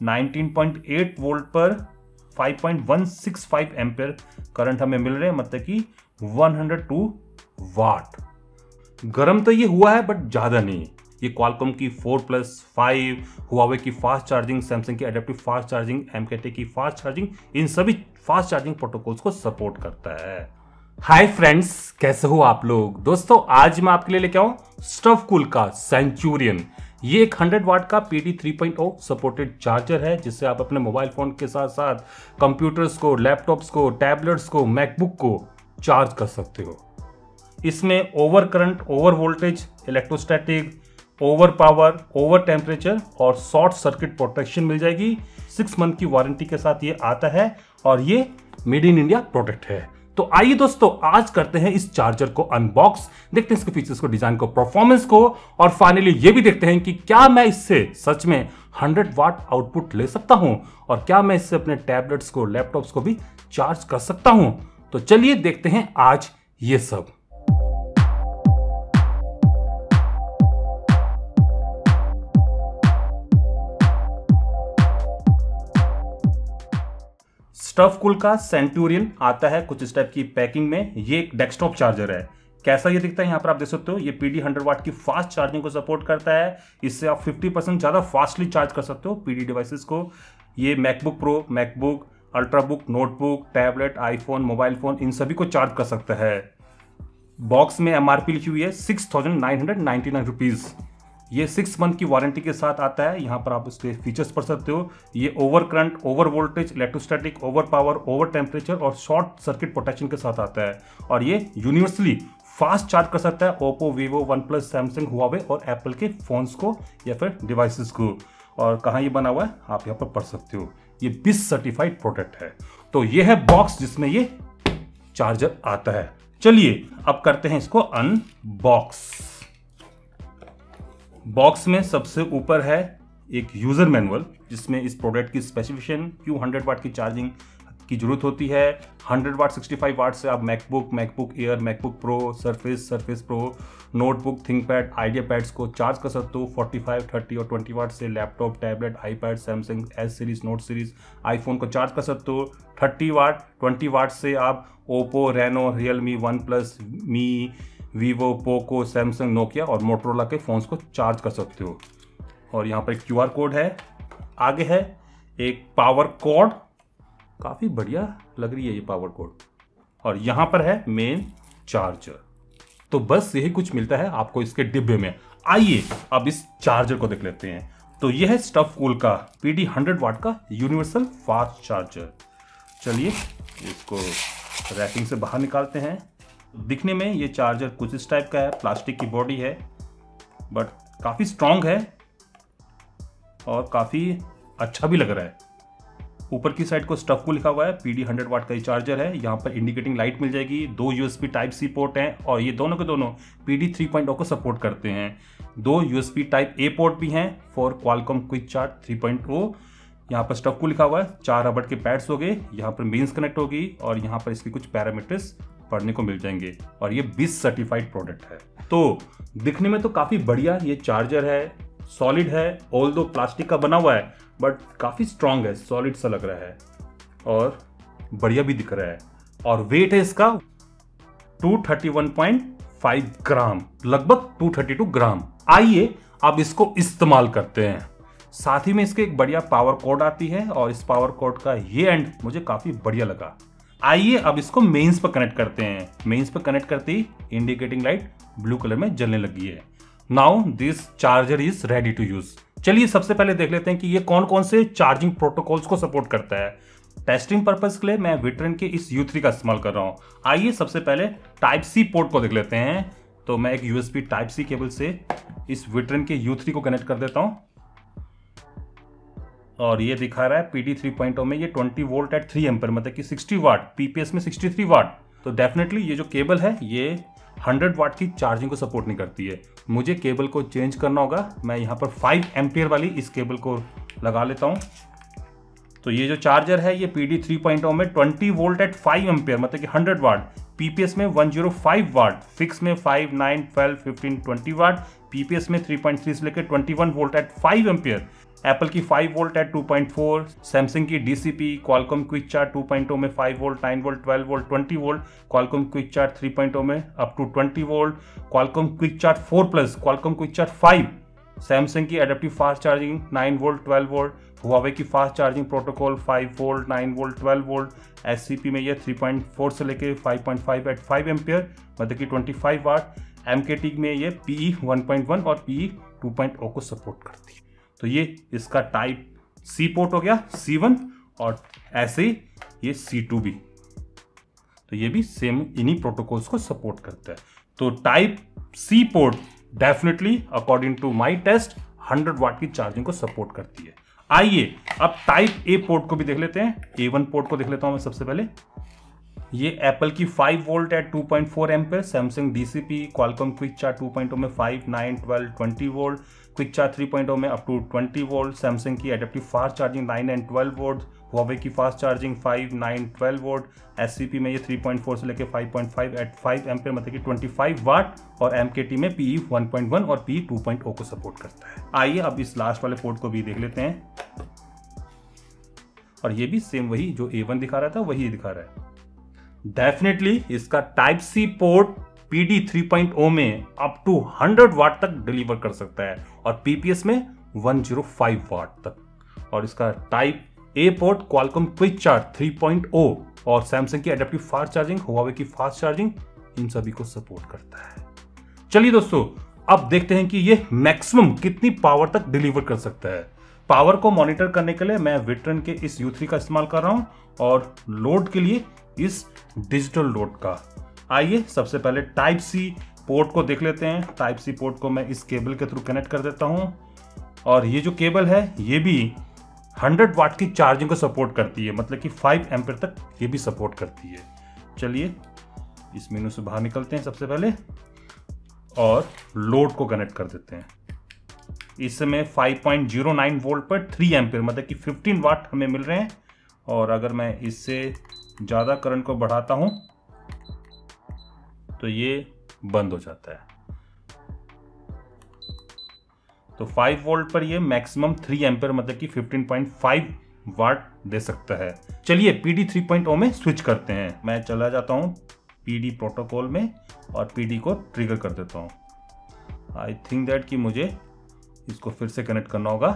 19.8 volt पर 5.165 ampere current हमें मिल रहे हैं, मतलब कि 102 वाट। गर्म तो ये हुआ है बट ज़्यादा नहीं। ये क्वालकॉम की 4+5, हुआवे की फास्ट चार्जिंग, सैमसंग की एडेप्टिव फास्ट चार्जिंग, MKT की फास्ट चार्जिंग, इन सभी फास्ट चार्जिंग प्रोटोकॉल्स को सपोर्ट करता है। हाय फ्रेंड्स, कैसे हो आप लोग। दोस्तों आज मैं आपके लिए लेके आऊं स्टफकूल का सेंचुरियन। ये एक 100 वाट का PD 3.0 सपोर्टेड चार्जर है, जिससे आप अपने मोबाइल फोन के साथ साथ कंप्यूटर्स को, लैपटॉप्स को, टैबलेट्स को, मैकबुक को चार्ज कर सकते हो। इसमें over current, over voltage, electrostatic, over power, over temperature और शॉर्ट सर्किट प्रोटेक्शन मिल जाएगी। 6 मंथ की वारंटी के साथ ये आता है और ये मेड इन इंडिया प्रोडक्ट है। तो आइए दोस्तों आज करते हैं इस चार्जर को अनबॉक्स, देखते हैं इसके फीचर्स को, डिजाइन को, परफॉर्मेंस को, और फाइनली ये भी देखते हैं कि क्या मैं इससे सच में 100 वाट आउटपुट ले सकता हूं और क्या मैं इससे अपने टैबलेट्स को, लैपटॉप्स को भी चार्ज कर सकता हूं। तो चलिए देखते हैं आज ये सब। स्टफकूल का सेंचुरियन आता है कुछ इस टाइप की पैकिंग में। ये एक डेस्कटॉप चार्जर है। कैसा ये दिखता है यहाँ पर आप देख सकते हो। ये PD 100 वाट की फास्ट चार्जिंग को सपोर्ट करता है। इससे आप 50% ज़्यादा फास्टली चार्ज कर सकते हो PD डिवाइसेस को। ये MacBook Pro, MacBook, ultrabook, notebook, tablet, iPhone, mobile phone, इन सभी को चार्ज कर सकता है। बॉक्स में MRP लिखी हुई है 6,999 रुपीज़। ये 6 मंथ की वारंटी के साथ आता है। यहाँ पर आप इसके फीचर्स पढ़ सकते हो। ये over current, over voltage, electrostatic, over power, over temperature और शॉर्ट सर्किट प्रोटेक्शन के साथ आता है। और ये यूनिवर्सली फास्ट चार्ज कर सकता है Oppo, Vivo, OnePlus, Samsung, Huawei और एप्पल के फोन्स को या फिर डिवाइसेस को। और कहाँ ये बना हुआ है आप यहाँ पर पढ़ सकते हो। ये BIS सर्टिफाइड प्रोडक्ट है। तो ये है बॉक्स जिसमें ये चार्जर आता है। चलिए अब करते हैं इसको अनबॉक्स। बॉक्स में सबसे ऊपर है एक यूजर मैनुअल, जिसमें इस प्रोडक्ट की स्पेसिफिकेशन, क्यों 100 वाट की चार्जिंग की जरूरत होती है। 100 वाट, 65 वाट से आप MacBook, MacBook air, MacBook pro, surface pro, notebook, ThinkPad, idea pads को चार्ज कर सकते हो। 45, 30 और 20 वाट से laptop, tablet, iPad, Samsung S series, note series, iPhone को चार्ज कर सकते हो। 30 वाट, 20 वाट से आप ओप्पो, रेनो, रियलमी, OnePlus, मी, वीवो, पोको, सैमसंग, नोकिया और मोटरोला के फ़ोन्स को चार्ज कर सकते हो। और यहाँ पर एक QR कोड है। आगे है एक पावर कोड, काफ़ी बढ़िया लग रही है ये पावर कोड। और यहाँ पर है मेन चार्जर। तो बस यही कुछ मिलता है आपको इसके डिब्बे में। आइए अब इस चार्जर को देख लेते हैं। तो यह है स्टफकूल का PD 100 वाट का यूनिवर्सल फास्ट चार्जर। चलिए इसको रैपिंग से बाहर निकालते हैं। दिखने में ये चार्जर कुछ इस टाइप का है। प्लास्टिक की बॉडी है बट काफ़ी स्ट्रॉन्ग है और काफ़ी अच्छा भी लग रहा है। ऊपर की साइड को स्टफकूल लिखा हुआ है। PD 100 वाट का ये चार्जर है। यहाँ पर इंडिकेटिंग लाइट मिल जाएगी। 2 USB Type-C पोर्ट हैं और ये दोनों के दोनों PD 3.0 को सपोर्ट करते हैं। 2 USB Type-A पोर्ट भी हैं फॉर क्वालकॉम क्विक चार्ज 3.0। यहाँ पर स्टफकूल लिखा हुआ है। 4 रबड़ के पैड्स हो गए। यहाँ पर मेंस कनेक्ट होगी और यहाँ पर इसकी कुछ पैरामीटर्स पढ़ने को मिल जाएंगे। और ये BIS सर्टिफाइड प्रोडक्ट है। तो दिखने में तो काफ़ी बढ़िया ये चार्जर है। सॉलिड है, ऑल्दो प्लास्टिक का बना हुआ है बट काफ़ी स्ट्रॉन्ग है, सॉलिड सा लग रहा है और बढ़िया भी दिख रहा है। और वेट है इसका 231.5 ग्राम, लगभग 232 ग्राम। आइए अब इसको इस्तेमाल करते हैं। साथ ही में इसके एक बढ़िया पावर कोड आती है और इस पावर कोड का ये एंड मुझे काफ़ी बढ़िया लगा। आइए अब इसको मेंस पर कनेक्ट करते हैं। मेंस पर कनेक्ट करते ही इंडिकेटिंग लाइट ब्लू कलर में जलने लगी है। Now this charger is ready to use. चलिए सबसे पहले देख लेते हैं कि ये कौन कौन से चार्जिंग प्रोटोकॉल्स को सपोर्ट करता है। टेस्टिंग पर्पज के लिए मैं विट्रन के इस U3 का इस्तेमाल कर रहा हूँ। आइए सबसे पहले Type-C पोर्ट को देख लेते हैं। तो मैं एक USB Type-C केबल से इस विट्रन के U3 को कनेक्ट कर देता हूँ और ये दिखा रहा है PD 3.0 में ये 20 वोल्ट एट 3 एम्पर, मतलब कि 60 वाट, PPS में 63 वाट। तो डेफिनेटली ये जो केबल है ये 100 वाट की चार्जिंग को सपोर्ट नहीं करती है। मुझे केबल को चेंज करना होगा। मैं यहाँ पर 5 एम्पियर वाली इस केबल को लगा लेता हूँ। तो ये जो चार्जर है ये PD 3.0 में 20 वोल्ट एट 5 एम्पियर, मतलब कि 100 वाट, PPS में 105 वाट, फिक्स में 5, 9, 12, 15, 20 वाट, PPS में 3.3 से लेकर 21 वोल्ट एट 5 एम्पियर, एप्पल की 5 वोल्ट एट 2.4, सैमसंग की डीसीपी, क्वालकॉम क्विक चार्ट 2.0 में 5 volt, 9 volt, 12 volt, 20 volt, Qualcomm quick charge 3.0 में up to 20 volt, Qualcomm quick charge 4 plus, Qualcomm quick charge 5, Samsung की adaptive fast charging 9 volt, 12 volt, Huawei की fast charging protocol 5 volt, 9 volt, 12 volt, SCP में ये 3.4 से लेके 5.5 eight 5 ampere मतलब कि 25 वाट, MKT में ये PE 1.1 और PE 2.0 को सपोर्ट करती है। तो ये इसका टाइप C पोर्ट हो गया, C1, और ऐसे ही ये C2 भी, तो ये भी सेम इन्हीं प्रोटोकॉल्स को सपोर्ट करता है। तो type C port definitely according to my test 100 watt की चार्जिंग को सपोर्ट करती है। आइए अब टाइप A पोर्ट को भी देख लेते हैं। A1 पोर्ट को देख लेता हूं मैं सबसे पहले। ये एप्पल की 5 volt at 2.4 ampere, Samsung DCP, Qualcomm quick charge 2.0 में 5, 9, 12, 20 वोल्ट, क्विक चार्ट 3.0 में अप टू 20 वोल्ट, सैमसंग की adaptive fast charging 9 and 12 volt, Huawei की फास्ट चार्जिंग 5, 9, 12 वोल्ट, एससीपी में ये 3.4 से लेकर 5.5 एट 5 एम्पियर मतलब कि 25 वाट, और एमकेटी में PE 1.1 और PE 2.0 को सपोर्ट करता है। आइए अब इस लास्ट वाले पोर्ट को भी देख लेते हैं, और ये भी सेम वही जो A1 दिखा रहा था वही दिखा रहा है। डेफिनेटली इसका टाइप C पोर्ट PD 3.0 में अप टू 100 वाट तक डिलीवर कर सकता है और PPS में 105 वाट तक, और इसका type A port Qualcomm quick charge 3.0 और सैमसंग की एडेप्टिव फास्ट चार्जिंग, हुआवे की फास्ट चार्जिंग, इन सभी को सपोर्ट करता है। चलिए दोस्तों, अब देखते हैं कि ये मैक्सिमम कितनी पावर तक डिलीवर कर सकता है। पावर को मॉनिटर करने के लिए मैं विट्रन के इस U3 का इस्तेमाल कर रहा हूं, और लोड के लिए इस डिजिटल लोड का। आइए सबसे पहले टाइप C पोर्ट को देख लेते हैं। टाइप C पोर्ट को मैं इस केबल के थ्रू कनेक्ट कर देता हूं, और ये जो केबल है ये भी 100 वाट की चार्जिंग को सपोर्ट करती है, मतलब कि 5 एम्पियर तक ये भी सपोर्ट करती है। चलिए इस मेनू से बाहर निकलते हैं सबसे पहले, और लोड को कनेक्ट कर देते हैं। इस समय 5.09 वोल्ट पर 3 एम्पियर मतलब कि 15 वाट हमें मिल रहे हैं, और अगर मैं इससे ज़्यादा करंट को बढ़ाता हूं तो ये बंद हो जाता है। तो 5 वोल्ट पर ये मैक्सिमम 3 एम्पियर मतलब कि 15.5 वाट दे सकता है। चलिए PD 3.0 में स्विच करते हैं। मैं चला जाता हूं PD प्रोटोकॉल में और PD को ट्रिगर कर देता हूं। आई थिंक दैट कि मुझे इसको फिर से कनेक्ट करना होगा।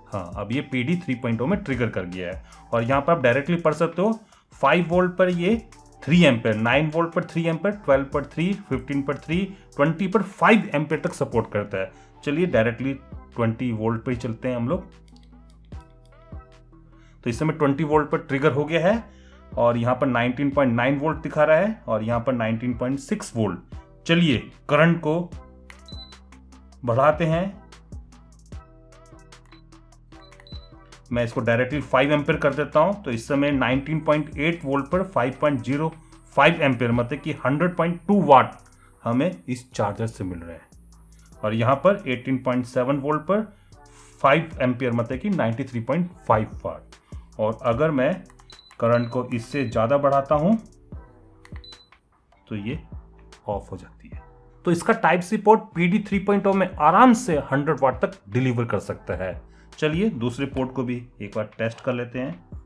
हाँ, अब ये PD 3.0 में ट्रिगर कर गया है, और यहाँ पर आप डायरेक्टली पढ़ सकते हो 5 वोल्ट पर ये 3 एम्पियर, 9 वोल्ट पर 3 एम्पियर, 12 पर 3, 15 पर 3, 20 पर 5 एम्पियर तक सपोर्ट करता है। चलिए डायरेक्टली 20 वोल्ट पर ही चलते हैं हम लोग। तो इस समय 20 वोल्ट पर ट्रिगर हो गया है, और यहाँ पर 19.9 वोल्ट दिखा रहा है, और यहाँ पर 19.6 वोल्ट। चलिए करंट को बढ़ाते हैं। मैं इसको डायरेक्टली 5 एम्पियर कर देता हूं, तो इस समय 19.8 वोल्ट पर 5.05 एम्पियर मतलब कि 100.2 वाट हमें इस चार्जर से मिल रहे हैं, और यहां पर 18.7 वोल्ट पर 5 एम्पियर मतलब कि 93.5 वाट। और अगर मैं करंट को इससे ज़्यादा बढ़ाता हूं तो ये ऑफ हो जाती है। तो इसका टाइप C पोर्ट PD 3.0 में आराम से 100 वाट तक डिलीवर कर सकता है। चलिए दूसरे पोर्ट को भी एक बार टेस्ट कर लेते हैं।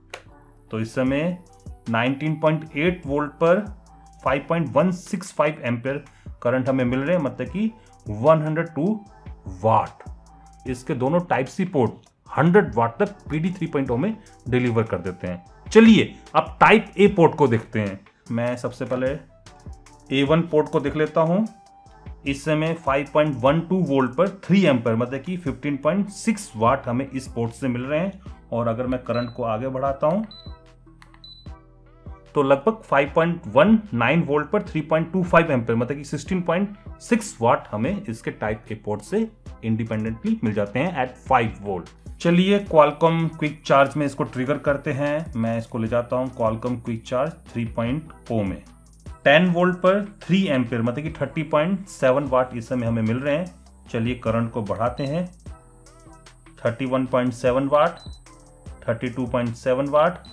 तो इस समय 19.8 वोल्ट पर 5.165 एम्पियर करंट हमें मिल रहे हैं मतलब कि 102 वाट। इसके दोनों टाइप C पोर्ट 100 वाट तक PD 3.0 में डिलीवर कर देते हैं। चलिए अब टाइप A पोर्ट को देखते हैं। मैं सबसे पहले A1 पोर्ट को देख लेता हूं। इस समय 5.12 वोल्ट पर 3 एम्पियर मतलब कि 15.6 वाट हमें इस पोर्ट से मिल रहे हैं, और अगर मैं करंट को आगे बढ़ाता हूं तो लगभग 5.19 वोल्ट पर 3.25 एम्पियर मतलब कि 16.6 वाट हमें इसके टाइप के पोर्ट से इंडिपेंडेंटली मिल जाते हैं एट 5 वोल्ट। चलिए क्वालकॉम क्विक चार्ज में इसको ट्रिगर करते हैं। मैं इसको ले जाता हूं क्वालकॉम क्विक चार्ज 3.0 में। 10 वोल्ट पर 3 एम्पियर मतलब कि 30.7 वाट इस समय हमें मिल रहे हैं। चलिए करंट को बढ़ाते हैं। 31.7 वाट, 32.7 वाट,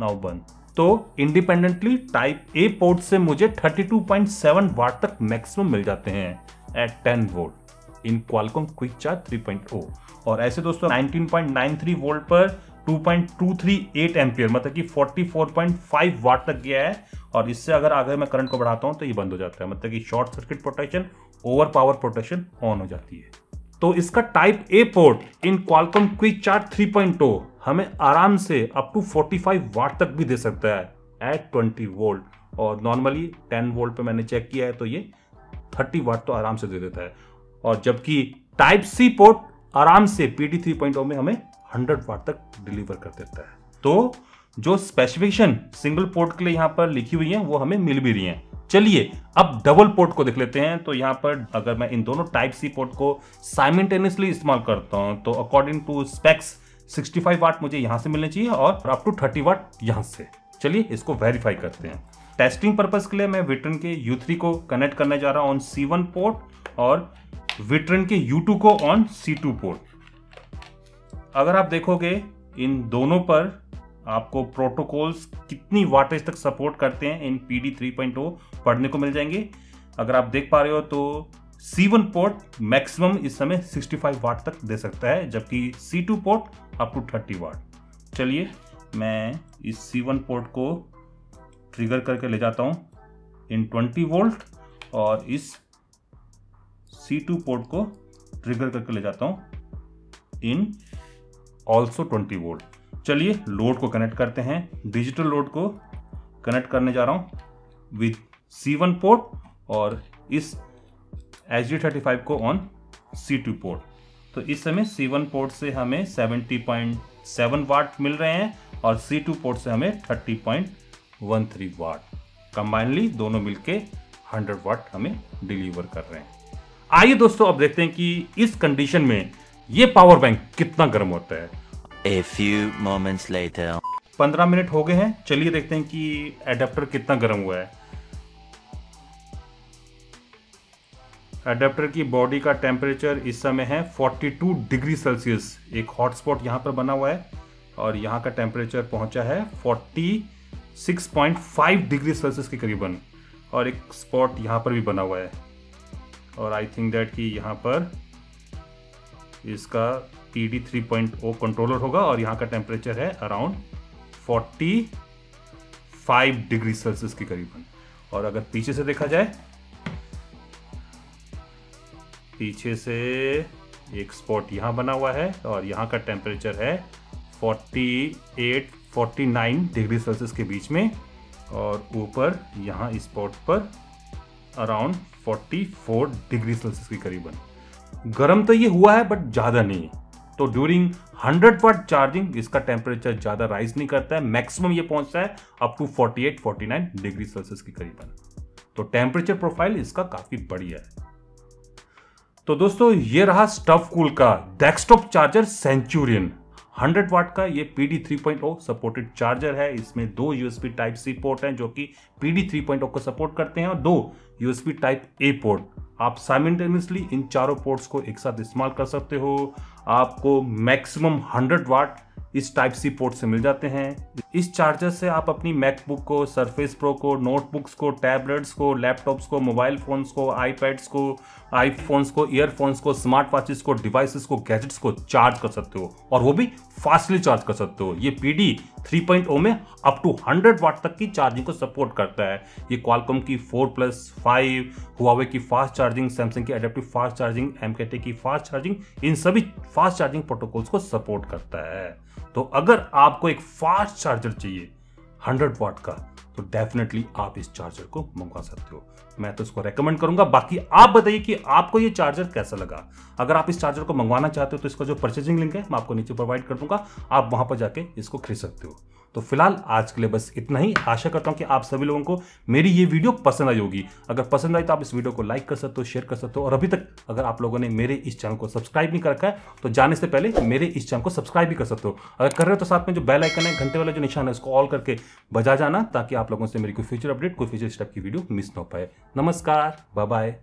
नाउ बंद। तो इंडिपेंडेंटली टाइप A पोर्ट से मुझे 32.7 वाट तक मैक्सिमम मिल जाते हैं एट 10 वोल्ट। इन क्वालकॉम क्विक चार्ज 3.0। और ऐसे दोस्तों 19.93 वोल्ट पर 2.238 एम्पियर मतलब कि 44.5 वाट तक गया है। और इससे अगर आगे मैं करंट को बढ़ाता हूं तो ये बंद हो जाता है, मतलब कि short circuit protection, over power protection on हो जाती है। तो इसका type A port in Qualcomm quick charge 3.0 हमें आराम से अप टू 45 वाट तक भी दे सकता है एट 20 वोल्ट। और नॉर्मली 10 वोल्ट पे मैंने चेक किया है तो ये 30 वाट तो आराम से दे देता है। और जबकि टाइप सी पोर्ट आराम से PD 3.0 में हमें 100 वाट तक डिलीवर कर देता है। तो जो स्पेसिफिकेशन सिंगल पोर्ट के लिए यहाँ पर लिखी हुई है वो हमें मिल भी रही है। चलिए अब डबल पोर्ट को देख लेते हैं। तो यहाँ पर अगर मैं इन दोनों टाइप सी पोर्ट को साइमल्टेनियसली इस्तेमाल करता हूँ तो अकॉर्डिंग टू स्पेक्स 65 वाट मुझे यहाँ से मिलने चाहिए और अप टू 30 वाट यहाँ से। चलिए इसको वेरीफाई करते हैं। टेस्टिंग पर्पस के लिए मैं विट्रन के U3 को कनेक्ट करने जा रहा हूँ ऑन C1 पोर्ट और विट्रन के U2 को ऑन C2 पोर्ट। अगर आप देखोगे इन दोनों पर आपको प्रोटोकॉल्स कितनी वाटेज तक सपोर्ट करते हैं इन PD 3.0 पढ़ने को मिल जाएंगे। अगर आप देख पा रहे हो तो C1 पोर्ट मैक्सिमम इस समय 65 वाट तक दे सकता है, जबकि C2 पोर्ट अप टू 30 वाट। चलिए मैं इस C1 पोर्ट को ट्रिगर करके ले जाता हूं इन 20 वोल्ट और इस C2 पोर्ट को ट्रिगर करके ले जाता हूं इन ऑल्सो 20 वोल्ट। चलिए लोड को कनेक्ट करते हैं। डिजिटल लोड को कनेक्ट करने जा रहा हूं विद C1 पोर्ट और इस HD35 को ऑन C2 पोर्ट। तो इस समय C1 पोर्ट से हमें 70.7 वाट मिल रहे हैं और C2 पोर्ट से हमें 30.13 वाट। कंबाइनली दोनों मिलके 100 वाट हमें डिलीवर कर रहे हैं। आइए दोस्तों अब देखते हैं कि इस कंडीशन में ये पावर बैंक कितना गर्म होता है। A few moments later. 15 minute हो गए हैं। चलिए देखते हैं कि एडेप्टर कितना गर्म हुआ है। एडेप्टर की बॉडी का टेम्परेचर इस समय है 42 डिग्री सेल्सियस। एक हॉटस्पॉट यहाँ पर बना हुआ है और यहाँ का टेम्परेचर पहुँचा है 46.5 डिग्री सेल्सियस के करीबन। और एक स्पॉट यहाँ पर भी बना हुआ है और आई थिंक दैट कि यहाँ पर इसका PD 3.0 कंट्रोलर होगा और यहाँ का टेम्परेचर है अराउंड 45 डिग्री सेल्सियस के करीबन। और अगर पीछे से देखा जाए, पीछे से एक स्पॉट यहाँ बना हुआ है और यहाँ का टेम्परेचर है 48-49 डिग्री सेल्सियस के बीच में और ऊपर यहाँ इस स्पॉट पर अराउंड 44 डिग्री सेल्सियस के करीबन। गर्म तो ये हुआ है बट ज़्यादा नहीं। तो ड्यूरिंग 100 वाट चार्जिंग इसका टेम्परेचर ज़्यादा राइज नहीं करता है। मैक्सिमम ये पहुंचता है अप टू 48-49 डिग्री सेल्सियस के करीबन। तो टेम्परेचर प्रोफाइल इसका काफ़ी बढ़िया है। तो दोस्तों ये रहा स्टफ कूल का डेस्कटॉप चार्जर सेंचुरियन। 100 वाट का ये PD 3.0 सपोर्टेड चार्जर है। इसमें 2 USB टाइप C पोर्ट हैं जो कि PD 3.0 को सपोर्ट करते हैं और 2 USB टाइप A पोर्ट। आप साइमल्टेनियसली इन चारों पोर्ट्स को एक साथ इस्तेमाल कर सकते हो। आपको मैक्सिमम 100 वाट इस टाइप सी पोर्ट से मिल जाते हैं। इस चार्जर से आप अपनी मैकबुक को, सरफेस प्रो को, नोटबुक्स को, टैबलेट्स को, लैपटॉप्स को, मोबाइल फोन्स को, आईपैड्स को, आईफोन्स को, ईयरफोन्स को, स्मार्ट वॉचेस को, डिवाइसेस को, गैजेट्स को चार्ज कर सकते हो और वो भी फास्टली चार्ज कर सकते हो। ये PD 3.0 में अप टू 100 वाट तक की चार्जिंग को सपोर्ट करता है। ये क्वालकॉम की 4+5, हुआवे की फास्ट चार्जिंग, सैमसंग की एडेप्टिव फास्ट चार्जिंग, MKT की फास्ट चार्जिंग, इन सभी फास्ट चार्जिंग प्रोटोकॉल्स को सपोर्ट करता है। तो अगर आपको एक फास्ट चार्जर चाहिए 100 वाट का तो डेफिनेटली आप इस चार्जर को मंगवा सकते हो। मैं तो इसको रेकमेंड करूंगा। बाकी आप बताइए कि आपको ये चार्जर कैसा लगा। अगर आप इस चार्जर को मंगवाना चाहते हो तो इसका जो परचेजिंग लिंक है मैं आपको नीचे प्रोवाइड कर दूंगा, आप वहां पर जाके इसको खरीद सकते हो। तो फिलहाल आज के लिए बस इतना ही। आशा करता हूं कि आप सभी लोगों को मेरी ये वीडियो पसंद आई होगी। अगर पसंद आई तो आप इस वीडियो को लाइक कर सकते हो, शेयर कर सकते हो और अभी तक अगर आप लोगों ने मेरे इस चैनल को सब्सक्राइब नहीं कर रखा है तो जाने से पहले मेरे इस चैनल को सब्सक्राइब भी कर सकते हो। अगर कर रहे हो तो साथ में जो बेल आइकन है, घंटे वाला जो निशान है, उसको ऑल करके बजा जाना ताकि आप लोगों से मेरी कोई फ्यूचर अपडेट, कोई फ्यूचर स्टेप की वीडियो मिस ना हो पाए। नमस्कार, बाय बाय।